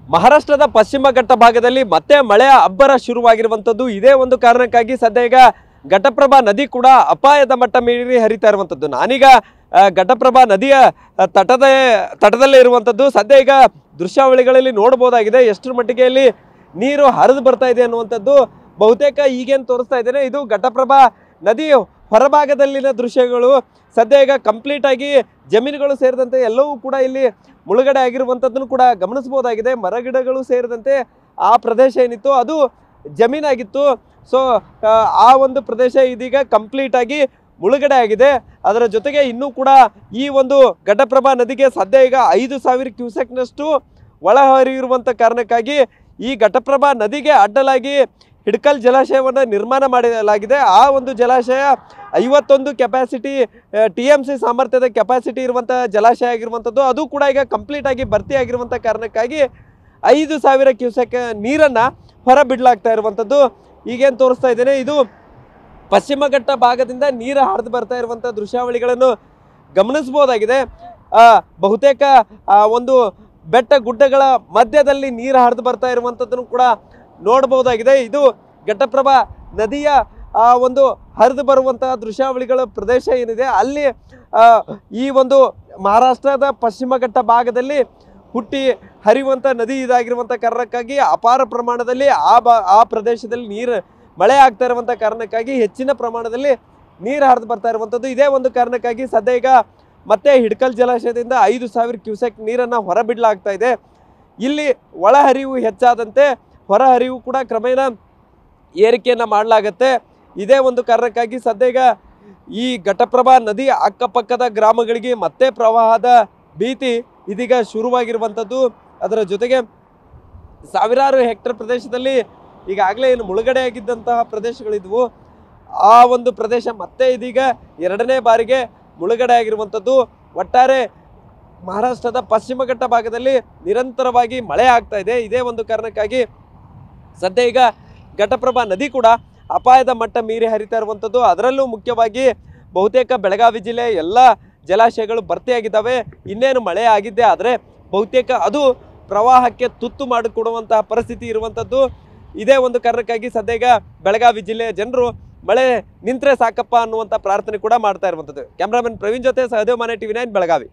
ಮಹಾರಾಷ್ಟ್ರದ ಪಶ್ಚಿಮ ಘಟ್ಟ ಭಾಗದಲ್ಲಿ ಮತ್ತೆ ಮಳೆಯ ಅಬ್ಬರ ಶುರುವಾಗಿರುವಂತದ್ದು ಇದೇ ಒಂದು ಕಾರಣಕ್ಕಾಗಿ ಸದ್ಯ ಈಗ ಘಟಪ್ರಭಾ ನದಿ ಕೂಡ ಅಪಾಯದ ಮಟ್ಟ ಮೀರಿ ಹರಿತಾ ಇರುವಂತದ್ದು ನಾನೀಗ ಘಟಪ್ರಭಾ ನದಿಯ ತಟದಲ್ಲೇ ಇರುವಂತದ್ದು ಸದ್ಯ ಈಗ ದೃಶ್ಯಾವಳಿಗಳಲ್ಲಿ ನೋಡಬಹುದಾಗಿದೆ ಎಷ್ಟರ ಮಟ್ಟಿಗೆ ಇಲ್ಲಿ ನೀರು ಹರಿದು ಬರ್ತಾ ಇದೆ ಅನ್ನುವಂಥದ್ದು ಬಹುತೇಕ ಈಗೇನು ತೋರಿಸ್ತಾ ಇದ್ದೇನೆ ಇದು ಘಟಪ್ರಭಾ ನದಿ ಹೊರಭಾಗದಲ್ಲಿನ ದೃಶ್ಯಗಳು ಸದ್ಯ ಈಗ ಕಂಪ್ಲೀಟ್ ಆಗಿ ಜಮೀನುಗಳು ಸೇರಿದಂತೆ ಎಲ್ಲವೂ ಕೂಡ ಇಲ್ಲಿ ಮುಳುಗಡೆ ಆಗಿರುವಂಥದ್ದನ್ನು ಕೂಡ ಗಮನಿಸಬಹುದಾಗಿದೆ ಮರಗಿಡಗಳು ಸೇರಿದಂತೆ ಆ ಪ್ರದೇಶ ಏನಿತ್ತು ಅದು ಜಮೀನಾಗಿತ್ತು ಸೊ ಆ ಒಂದು ಪ್ರದೇಶ ಇದೀಗ ಕಂಪ್ಲೀಟ್ ಆಗಿ ಮುಳುಗಡೆ ಆಗಿದೆ ಅದರ ಜೊತೆಗೆ ಇನ್ನೂ ಕೂಡ ಈ ಒಂದು ಘಟಪ್ರಭಾ ನದಿಗೆ ಸದ್ಯ ಈಗ 5000 ಕ್ಯೂಸೆಕ್ನಷ್ಟು ಒಳಹರಿವಿರುವಂಥ ಕಾರಣಕ್ಕಾಗಿ ಈ ಘಟಪ್ರಭಾ ನದಿಗೆ ಅಡ್ಡಲಾಗಿ ಹಿಡ್ಕಲ್ ಜಲಾಶಯವನ್ನು ನಿರ್ಮಾಣ ಮಾಡಲಾಗಿದೆ ಆ ಒಂದು ಜಲಾಶಯ 51 ಕೆಪಾಸಿಟಿ TMC ಸಾಮರ್ಥ್ಯದ ಕೆಪಾಸಿಟಿ ಇರುವಂಥ ಜಲಾಶಯ ಆಗಿರುವಂಥದ್ದು ಅದು ಕೂಡ ಈಗ ಕಂಪ್ಲೀಟ್ ಆಗಿ ಭರ್ತಿ ಆಗಿರುವಂಥ ಕಾರಣಕ್ಕಾಗಿ 5000 ಕ್ಯೂಸೆಕ್ ನೀರನ್ನು ಹೊರಬಿಡಲಾಗ್ತಾ ಇರುವಂಥದ್ದು ಈಗೇನು ತೋರಿಸ್ತಾ ಇದ್ದೇನೆ ಇದು ಪಶ್ಚಿಮ ಘಟ್ಟ ಭಾಗದಿಂದ ನೀರು ಹರಿದು ಬರ್ತಾ ಇರುವಂಥ ದೃಶ್ಯಾವಳಿಗಳನ್ನು ಗಮನಿಸಬಹುದಾಗಿದೆ ಬಹುತೇಕ ಒಂದು ಬೆಟ್ಟ ಗುಡ್ಡಗಳ ಮಧ್ಯದಲ್ಲಿ ನೀರು ಹರಿದು ಬರ್ತಾ ಇರುವಂಥದ್ದನ್ನು ಕೂಡ ನೋಡಬಹುದಾಗಿದೆ ಇದು ಘಟಪ್ರಭಾ ನದಿಯ ಒಂದು ಹರಿದು ಬರುವಂತಹ ದೃಶ್ಯಾವಳಿಗಳ ಪ್ರದೇಶ ಏನಿದೆ ಅಲ್ಲಿ ಈ ಒಂದು ಮಹಾರಾಷ್ಟ್ರದ ಪಶ್ಚಿಮ ಘಟ್ಟ ಭಾಗದಲ್ಲಿ ಹುಟ್ಟಿ ಹರಿಯುವಂಥ ನದಿ ಇದಾಗಿರುವಂಥ ಕಾರಣಕ್ಕಾಗಿ ಅಪಾರ ಪ್ರಮಾಣದಲ್ಲಿ ಆ ಪ್ರದೇಶದಲ್ಲಿ ನೀರು ಮಳೆ ಆಗ್ತಾ ಇರುವಂಥ ಕಾರಣಕ್ಕಾಗಿ ಹೆಚ್ಚಿನ ಪ್ರಮಾಣದಲ್ಲಿ ನೀರು ಹರಿದು ಬರ್ತಾ ಇರುವಂಥದ್ದು ಇದೇ ಒಂದು ಕಾರಣಕ್ಕಾಗಿ ಸದ್ಯ ಈಗ ಮತ್ತೆ ಹಿಡ್ಕಲ್ ಜಲಾಶಯದಿಂದ 5000 ಕ್ಯೂಸೆಕ್ ನೀರನ್ನು ಹೊರಬಿಡಲಾಗ್ತಾ ಇದೆ ಇಲ್ಲಿ ಒಳಹರಿವು ಹೆಚ್ಚಾದಂತೆ ಹೊರಹರಿವು ಕೂಡ ಕ್ರಮೇಣ ಏರಿಕೆಯನ್ನು ಮಾಡಲಾಗತ್ತೆ ಇದೇ ಒಂದು ಕಾರಣಕ್ಕಾಗಿ ಸದ್ಯ ಈಗ ಈ ಘಟಪ್ರಭಾ ನದಿ ಅಕ್ಕಪಕ್ಕದ ಗ್ರಾಮಗಳಿಗೆ ಮತ್ತೆ ಪ್ರವಾಹದ ಭೀತಿ ಇದೀಗ ಶುರುವಾಗಿರುವಂಥದ್ದು ಅದರ ಜೊತೆಗೆ ಸಾವಿರಾರು ಹೆಕ್ಟೇರ್ ಪ್ರದೇಶದಲ್ಲಿ ಈಗಾಗಲೇ ಏನು ಮುಳುಗಡೆ ಆಗಿದ್ದಂತಹ ಪ್ರದೇಶಗಳಿದ್ವು ಆ ಒಂದು ಪ್ರದೇಶ ಮತ್ತೆ ಇದೀಗ ಎರಡನೇ ಬಾರಿಗೆ ಮುಳುಗಡೆ ಆಗಿರುವಂಥದ್ದು ಒಟ್ಟಾರೆ ಮಹಾರಾಷ್ಟ್ರದ ಪಶ್ಚಿಮ ಘಟ್ಟ ಭಾಗದಲ್ಲಿ ನಿರಂತರವಾಗಿ ಮಳೆ ಆಗ್ತಾ ಇದೆ ಇದೇ ಒಂದು ಕಾರಣಕ್ಕಾಗಿ ಸದ್ಯ ಈಗ ಘಟಪ್ರಭಾ ನದಿ ಕೂಡ ಅಪಾಯದ ಮಟ್ಟ ಮೀರಿ ಹರಿತಾ ಇರುವಂಥದ್ದು ಅದರಲ್ಲೂ ಮುಖ್ಯವಾಗಿ ಬಹುತೇಕ ಬೆಳಗಾವಿ ಜಿಲ್ಲೆಯ ಎಲ್ಲ ಜಲಾಶಯಗಳು ಭರ್ತಿಯಾಗಿದ್ದಾವೆ ಇನ್ನೇನು ಮಳೆ ಆಗಿದ್ದೆ ಆದರೆ ಬಹುತೇಕ ಅದು ಪ್ರವಾಹಕ್ಕೆ ತುತ್ತು ಮಾಡಿಕೊಡುವಂತಹ ಪರಿಸ್ಥಿತಿ ಇರುವಂಥದ್ದು ಇದೇ ಒಂದು ಕಾರಣಕ್ಕಾಗಿ ಸದ್ಯ ಈಗ ಬೆಳಗಾವಿ ಜಿಲ್ಲೆಯ ಜನರು ಮಳೆ ನಿಂತರೆ ಸಾಕಪ್ಪ ಅನ್ನುವಂಥ ಪ್ರಾರ್ಥನೆ ಕೂಡ ಮಾಡ್ತಾ ಇರುವಂಥದ್ದು ಕ್ಯಾಮ್ರಾಮನ್ ಪ್ರವೀಣ್ ಜೊತೆ ಸಹದೇವ್ ಮಾನೆ TV9 ಬೆಳಗಾವಿ.